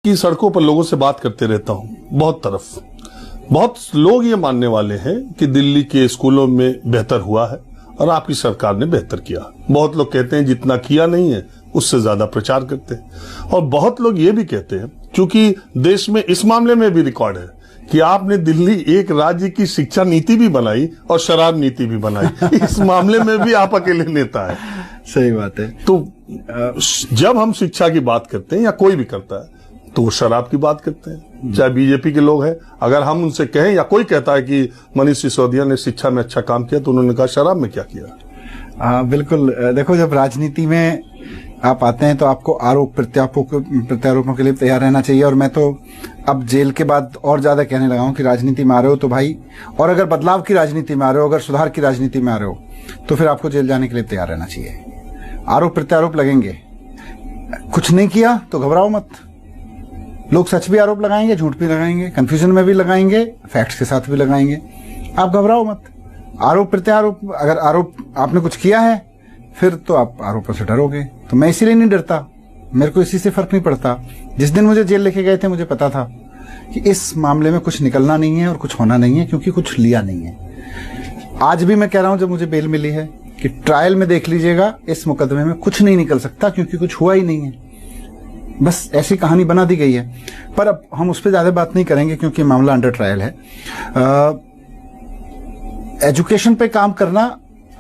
की सड़कों पर लोगों से बात करते रहता हूं, बहुत लोग ये मानने वाले हैं कि दिल्ली के स्कूलों में बेहतर हुआ है और आपकी सरकार ने बेहतर किया। बहुत लोग कहते हैं जितना किया नहीं है उससे ज्यादा प्रचार करते हैं। और बहुत लोग ये भी कहते हैं, क्योंकि देश में इस मामले में भी रिकॉर्ड है कि आपने दिल्ली एक राज्य की शिक्षा नीति भी बनाई और शराब नीति भी बनाई। इस मामले में भी आप अकेले नेता है। सही बात है। तो जब हम शिक्षा की बात करते हैं या कोई भी करता है तो वो शराब की बात करते हैं, चाहे बीजेपी के लोग हैं। अगर हम उनसे कहें या कोई कहता है कि मनीष सिसोदिया ने शिक्षा में अच्छा काम किया, तो उन्होंने कहा शराब में क्या किया। बिल्कुल। देखो, जब राजनीति में आप आते हैं तो आपको आरोप प्रत्यारोपों के लिए तैयार रहना चाहिए। और मैं तो अब जेल के बाद और ज्यादा कहने लगा हूं कि राजनीति में आ रहे हो तो भाई, और अगर बदलाव की राजनीति में आ रहे हो, अगर सुधार की राजनीति में आ रहे हो, तो फिर आपको जेल जाने के लिए तैयार रहना चाहिए। आरोप प्रत्यारोप लगेंगे, कुछ नहीं किया तो घबराओ मत। लोग सच भी आरोप लगाएंगे, झूठ भी लगाएंगे, कंफ्यूजन में भी लगाएंगे, फैक्ट्स के साथ भी लगाएंगे। आप घबराओ मत। आरोप प्रत्यारोप, अगर आरोप आपने कुछ किया है फिर तो आप आरोपों से डरोगे। तो मैं इसीलिए नहीं डरता, मेरे को इसी से फर्क नहीं पड़ता। जिस दिन मुझे जेल लेके गए थे मुझे पता था कि इस मामले में कुछ निकलना नहीं है और कुछ होना नहीं है, क्योंकि कुछ लिया नहीं है। आज भी मैं कह रहा हूं, जब मुझे बेल मिली है, कि ट्रायल में देख लीजिएगा, इस मुकदमे में कुछ नहीं निकल सकता, क्योंकि कुछ हुआ ही नहीं है। बस ऐसी कहानी बना दी गई है। पर अब हम उस पर ज्यादा बात नहीं करेंगे क्योंकि मामला अंडर ट्रायल है। एजुकेशन पे काम करना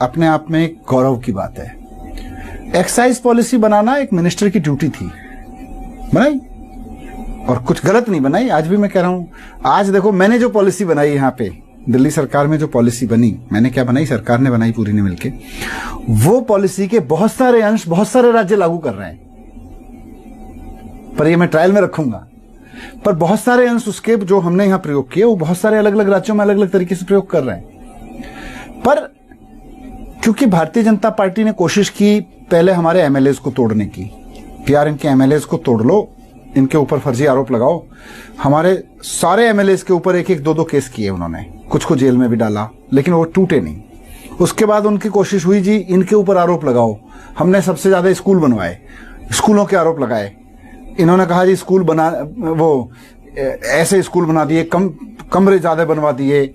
अपने आप में एक गौरव की बात है। एक्साइज पॉलिसी बनाना एक मिनिस्टर की ड्यूटी थी, बनाई, और कुछ गलत नहीं बनाई। आज भी मैं कह रहा हूं, आज देखो मैंने जो पॉलिसी बनाई यहाँ पे दिल्ली सरकार में, जो पॉलिसी बनी, मैंने क्या बनाई, सरकार ने बनाई पूरी ने मिलके, वो पॉलिसी के बहुत सारे अंश बहुत सारे राज्य लागू कर रहे हैं। पर ये मैं ट्रायल में रखूंगा। पर बहुत सारे अंश उसके जो हमने यहां प्रयोग किए, वो बहुत सारे अलग अलग राज्यों में अलग अलग तरीके से प्रयोग कर रहे हैं। पर क्योंकि भारतीय जनता पार्टी ने कोशिश की पहले हमारे एमएलएज को तोड़ने की, कि यार इनके एमएलएज को तोड़ लो, इनके ऊपर फर्जी आरोप लगाओ। हमारे सारे एमएलएज के ऊपर एक एक दो दो केस किए उन्होंने, कुछ को जेल में भी डाला, लेकिन वो टूटे नहीं। उसके बाद उनकी कोशिश हुई, जी इनके ऊपर आरोप लगाओ। हमने सबसे ज्यादा स्कूल बनवाए, स्कूलों के आरोप लगाए। इन्होंने कहा जी स्कूल बना, वो ऐसे स्कूल बना दिए, कमरे ज्यादा बनवा दिए,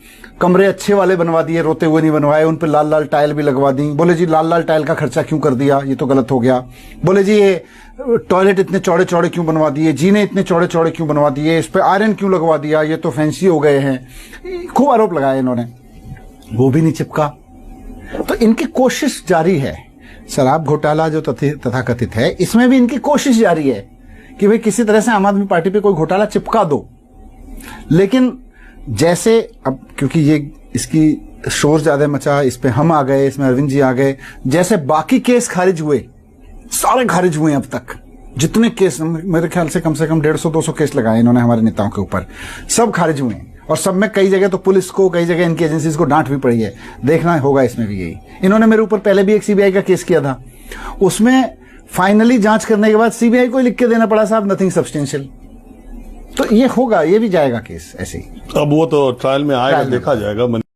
कमरे अच्छे वाले बनवा दिए, रोते हुए नहीं बनवाए, उन पे लाल लाल टाइल भी लगवा दी। बोले जी लाल लाल टाइल का खर्चा क्यों कर दिया, ये तो गलत हो गया। बोले जी ये टॉयलेट इतने चौड़े चौड़े क्यों बनवा दिए, जीने इतने चौड़े चौड़े क्यों बनवा दिए, इस पे आयरन क्यों लगवा दिया, ये तो फैंसी हो गए हैं। खूब आरोप लगाए इन्होंने, वो भी नहीं चिपका। तो इनकी कोशिश जारी है। शराब घोटाला जो तथाकथित है, इसमें भी इनकी कोशिश जारी है कि भाई किसी तरह से आम आदमी पार्टी पे कोई घोटाला चिपका दो। लेकिन जैसे अब क्योंकि ये इसकी शोर ज्यादा मचा, इस पे हम आ गए, इसमें अरविंद जी आ गए, जैसे बाकी केस खारिज हुए, सारे खारिज हुए अब तक जितने केस, मेरे ख्याल से कम 150-200 केस लगाए इन्होंने हमारे नेताओं के ऊपर, सब खारिज हुए। और सब में कई जगह तो पुलिस को, कई जगह इनकी एजेंसीज को डांट भी पड़ी है। देखना होगा इसमें भी यही। इन्होंने मेरे ऊपर पहले भी एक सीबीआई का केस किया था, उसमें फाइनली जांच करने के बाद सीबीआई को लिख के देना पड़ा, साहब नथिंग सब्सटेंशियल। तो ये होगा, ये भी जाएगा केस ऐसे ही। अब वो तो ट्रायल में आएगा, देखा जाएगा।